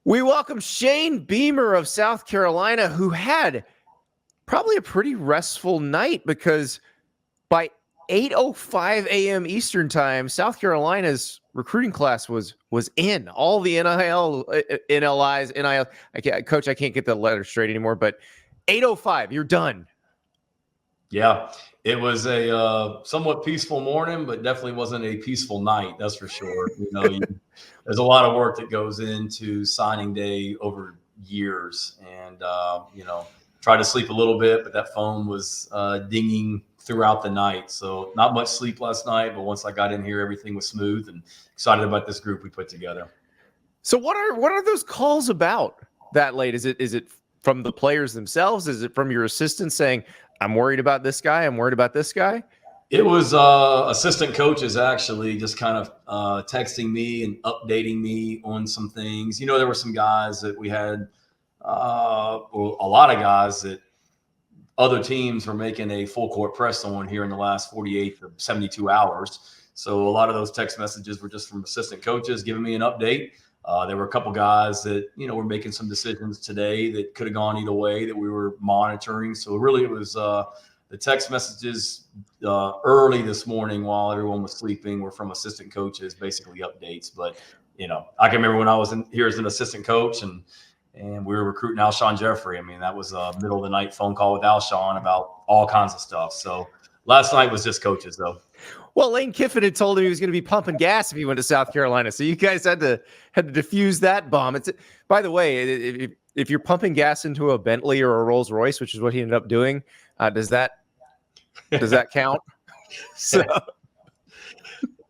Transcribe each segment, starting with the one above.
We welcome Shane Beamer of South Carolina, who had probably a pretty restful night because by 8:05 a.m. Eastern time, South Carolina's recruiting class was in. All the NLIs, NIL. Coach, I can't get the letter straight anymore, but 8:05, you're done. Yeah, it was a somewhat peaceful morning, but definitely wasn't a peaceful night. That's for sure. There's a lot of work that goes into signing day over years, and tried to sleep a little bit, but that phone was dinging throughout the night. So not much sleep last night, but once I got in here, everything was smooth, and excited about this group we put together. So what are those calls about that late? Is it from the players themselves? Is it from your assistant saying, I'm worried about this guy, I'm worried about this guy? It was assistant coaches actually just kind of texting me and updating me on some things. There were some guys that we had, a lot of guys that other teams were making a full court press on here in the last 48 to 72 hours. So a lot of those text messages were just from assistant coaches giving me an update. There were a couple guys that, were making some decisions today that could have gone either way that we were monitoring. So really it was the text messages early this morning while everyone was sleeping were from assistant coaches, basically updates. But, I can remember when I was here as an assistant coach and we were recruiting Alshon Jeffrey. I mean, that was a middle of the night phone call with Alshon about all kinds of stuff. So last night was just coaches though. Well, Lane Kiffin had told him he was going to be pumping gas if he went to South Carolina. So you guys had to diffuse that bomb. By the way, if you're pumping gas into a Bentley or a Rolls Royce, which is what he ended up doing, does that count? So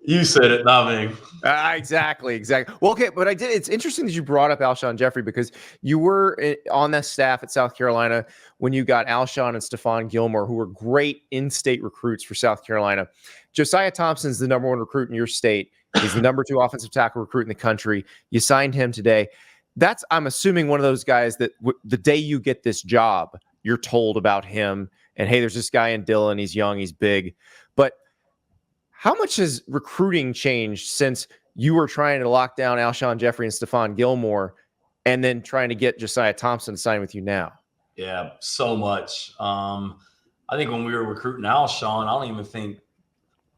you said it, not me. Exactly. Well, okay, but it's interesting that you brought up Alshon Jeffrey because you were on that staff at South Carolina when you got Alshon and Stephon Gilmore, who were great in-state recruits for South Carolina. Josiah Thompson's the number one recruit in your state. He's the number 2 offensive tackle recruit in the country. You signed him today. That's, I'm assuming, one of those guys that the day you get this job, you're told about him. And, hey, there's this guy in Dillon. He's young. He's big. But how much has recruiting changed since you were trying to lock down Alshon Jeffrey and Stephon Gilmore and then trying to get Josiah Thompson to sign with you now? Yeah, so much. I think when we were recruiting Alshon, I don't even think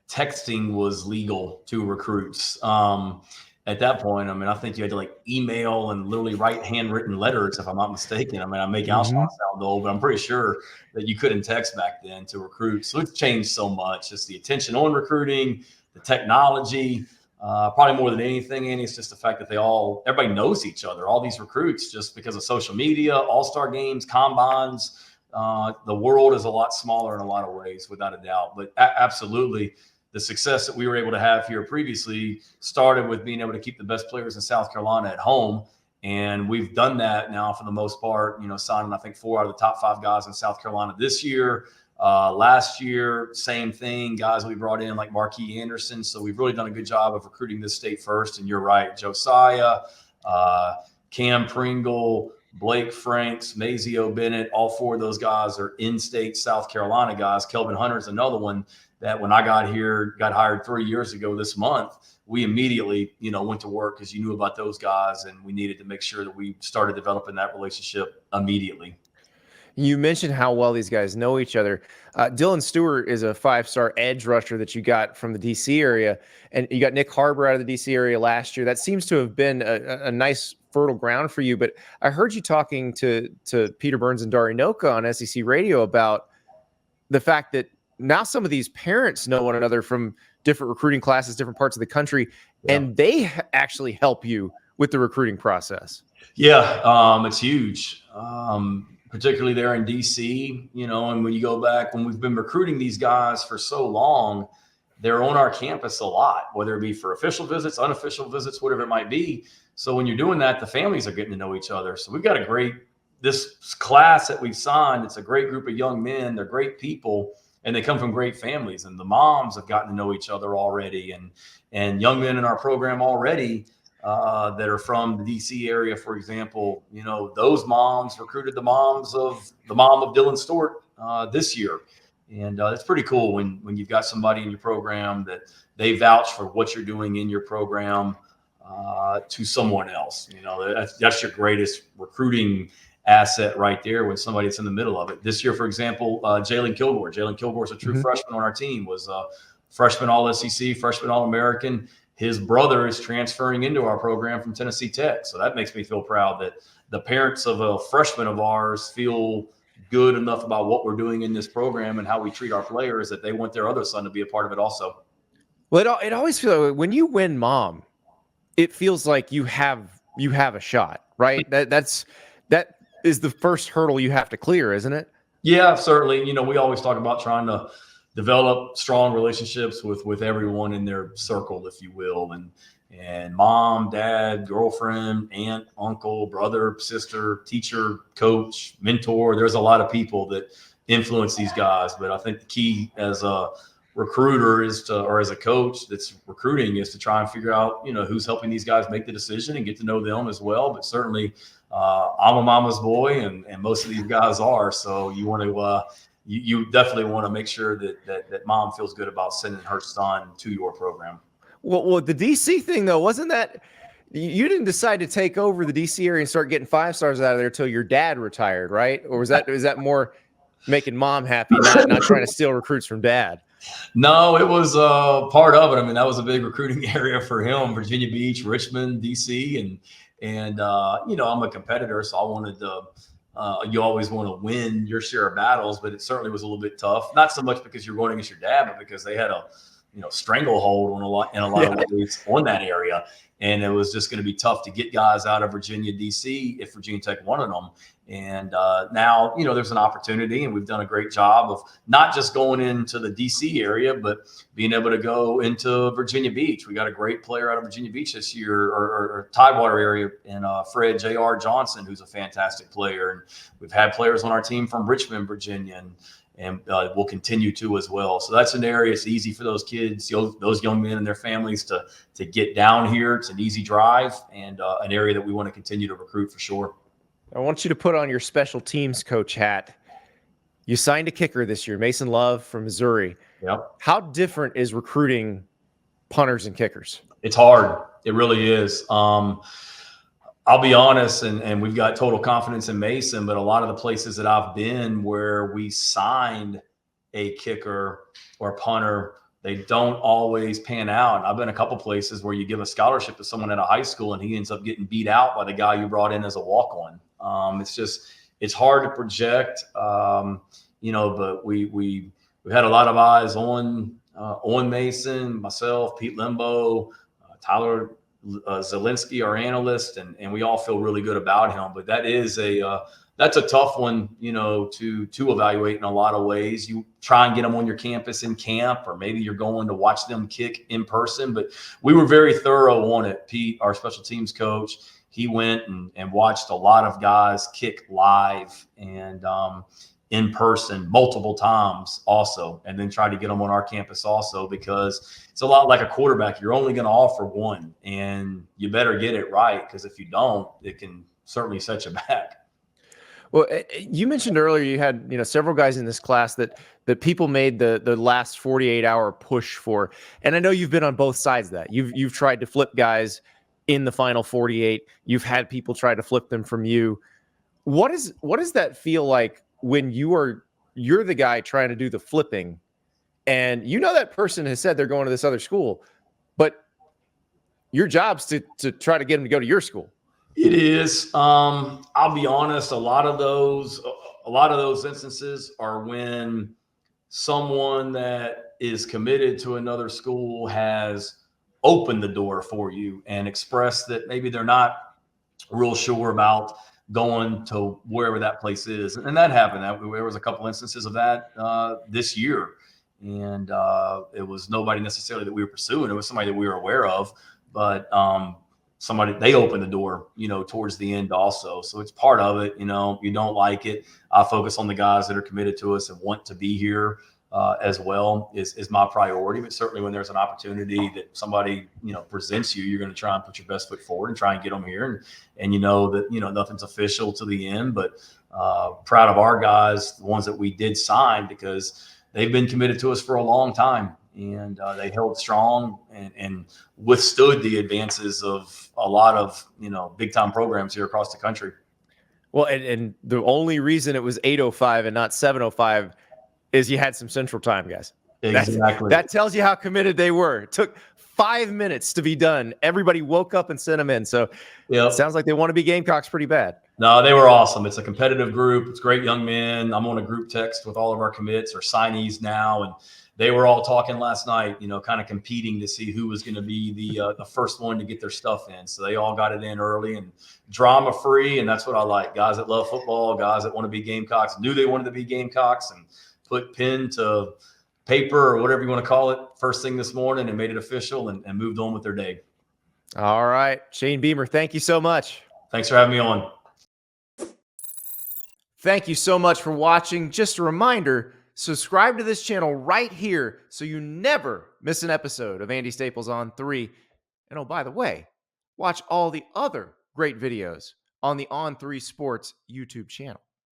texting was legal to recruits. At that point, I mean, I think you had to email and literally write handwritten letters, if I'm not mistaken. I mean, I make Alshon sound old, but I'm pretty sure that you couldn't text back then to recruit. So it's changed so much. Just the attention on recruiting, the technology, probably more than anything, Andy, it's just the fact that everybody knows each other. All these recruits, just because of social media, all-star games, combines, the world is a lot smaller in a lot of ways, without a doubt. But absolutely, the success that we were able to have here previously started with being able to keep the best players in South Carolina at home. And we've done that now for the most part, signing, I think, 4 out of the top 5 guys in South Carolina this year. Last year, same thing, guys we brought in like Marquis Anderson. So we've really done a good job of recruiting this state first. And you're right, Josiah, Cam Pringle, Blake Franks, Mazio Bennett, all 4 of those guys are in-state South Carolina guys. Kelvin Hunter's another one that when I got here, got hired 3 years ago this month, we immediately, went to work because you knew about those guys and we needed to make sure that we started developing that relationship immediately. You mentioned how well these guys know each other. Dylan Stewart is a 5-star edge rusher that you got from the D.C. area, and you got Nick Harbor out of the D.C. area last year. That seems to have been a nice fertile ground for you. But I heard you talking to Peter Burns and Dari Noka on SEC Radio about the fact that now some of these parents know one another from different recruiting classes, different parts of the country, and they actually help you with the recruiting process. Yeah, it's huge. Particularly there in DC, and when you go back, when we've been recruiting these guys for so long, they're on our campus a lot, whether it be for official visits, unofficial visits, whatever it might be. So when you're doing that, the families are getting to know each other. So we've got this class that we've signed. It's a great group of young men. They're great people and they come from great families, and the moms have gotten to know each other already, and young men in our program already that are from the DC area, for example, those moms recruited the mom of Dylan Stewart this year. And it's pretty cool when you've got somebody in your program that they vouch for what you're doing in your program. to someone else. That's your greatest recruiting asset right there when somebody's in the middle of it. This year, for example, Jalen Kilgore. Jalen Kilgore is a true freshman on our team, was a freshman All-SEC, freshman All-American. His brother is transferring into our program from Tennessee Tech. So that makes me feel proud that the parents of a freshman of ours feel good enough about what we're doing in this program and how we treat our players that they want their other son to be a part of it also. Well, it always feels like when you win mom, it feels like you have a shot, right? That is the first hurdle you have to clear, isn't it? Yeah, certainly. We always talk about trying to develop strong relationships with everyone in their circle, if you will. And mom, dad, girlfriend, aunt, uncle, brother, sister, teacher, coach, mentor. There's a lot of people that influence these guys. But I think the key as a recruiter or as a coach that's recruiting is to try and figure out, who's helping these guys make the decision and get to know them as well. But certainly I'm a mama's boy and most of these guys are. So you want to, you definitely want to make sure that mom feels good about sending her son to your program. Well, the DC thing though, wasn't that you didn't decide to take over the DC area and start getting 5-stars out of there until your dad retired, right? Or was that more making mom happy, not trying to steal recruits from dad? No, it was part of it. I mean, that was a big recruiting area for him, Virginia Beach, Richmond, DC. And I'm a competitor, so I wanted to, you always want to win your share of battles, but it certainly was a little bit tough. Not so much because you're going against your dad, but because they had a, stranglehold in a lot of ways on that area. And it was just going to be tough to get guys out of Virginia, DC if Virginia Tech wanted them. And now, there's an opportunity, and we've done a great job of not just going into the DC area, but being able to go into Virginia Beach. We got a great player out of Virginia Beach this year, or Tidewater area, and Fred J.R. Johnson, who's a fantastic player. And we've had players on our team from Richmond, Virginia, and we'll continue to as well. So that's an area it's easy for those kids, those young men and their families to get down here. It's an easy drive and an area that we want to continue to recruit for sure. I want you to put on your special teams coach hat. You signed a kicker this year, Mason Love from Missouri. Yep. How different is recruiting punters and kickers? It's hard. It really is. I'll be honest, and we've got total confidence in Mason, but a lot of the places that I've been where we signed a kicker or punter, they don't always pan out. I've been a couple places where you give a scholarship to someone at a high school and he ends up getting beat out by the guy you brought in as a walk-on. It's hard to project, but we had a lot of eyes on Mason, myself, Pete Limbo, Tyler Zielinski, our analyst, and we all feel really good about him. But that is that's a tough one, to evaluate in a lot of ways. You try and get them on your campus in camp, or maybe you're going to watch them kick in person. But we were very thorough on it. Pete, our special teams coach, he went and watched a lot of guys kick live and in person multiple times also, and then tried to get them on our campus also, because it's a lot like a quarterback. You're only going to offer one, and you better get it right, because if you don't, it can certainly set you back. Well, you mentioned earlier you had several guys in this class that people made the last 48-hour push for, and I know you've been on both sides of that. You've tried to flip guys in the final 48. You've had people try to flip them from you. What does that feel like when you're the guy trying to do the flipping, and that person has said they're going to this other school, but your job's to try to get them to go to your school? It is. I'll be honest. A lot of those instances are when someone that is committed to another school has opened the door for you and expressed that maybe they're not real sure about going to wherever that place is. And that happened. There was a couple instances of that this year. And it was nobody necessarily that we were pursuing. It was somebody that we were aware of. But they opened the door, towards the end also. So it's part of it. You don't like it. I focus on the guys that are committed to us and want to be here as well is my priority. But certainly when there's an opportunity that somebody, presents you, you're going to try and put your best foot forward and try and get them here. And that, nothing's official to the end, but proud of our guys, the ones that we did sign, because they've been committed to us for a long time. and they held strong and withstood the advances of a lot of big time programs here across the country. Well, and the only reason it was 8:05 and not 7:05 is you had some Central Time, guys. Exactly. That tells you how committed they were. It took 5 minutes to be done. Everybody woke up and sent them in. So it sounds like they want to be Gamecocks pretty bad. No, they were awesome. It's a competitive group. It's great young men. I'm on a group text with all of our commits or signees now, and they were all talking last night, kind of competing to see who was going to be the first one to get their stuff in. So they all got it in early and drama free, and that's what I like. Guys that love football, guys that want to be Gamecocks, knew they wanted to be Gamecocks, and put pen to paper or whatever you want to call it first thing this morning and made it official and moved on with their day. All right, Shane Beamer, thank you so much. Thanks for having me on. Thank you so much for watching. Just a reminder, subscribe to this channel right here so you never miss an episode of Andy Staples on 3. And oh, by the way, watch all the other great videos on the On3 Sports YouTube channel.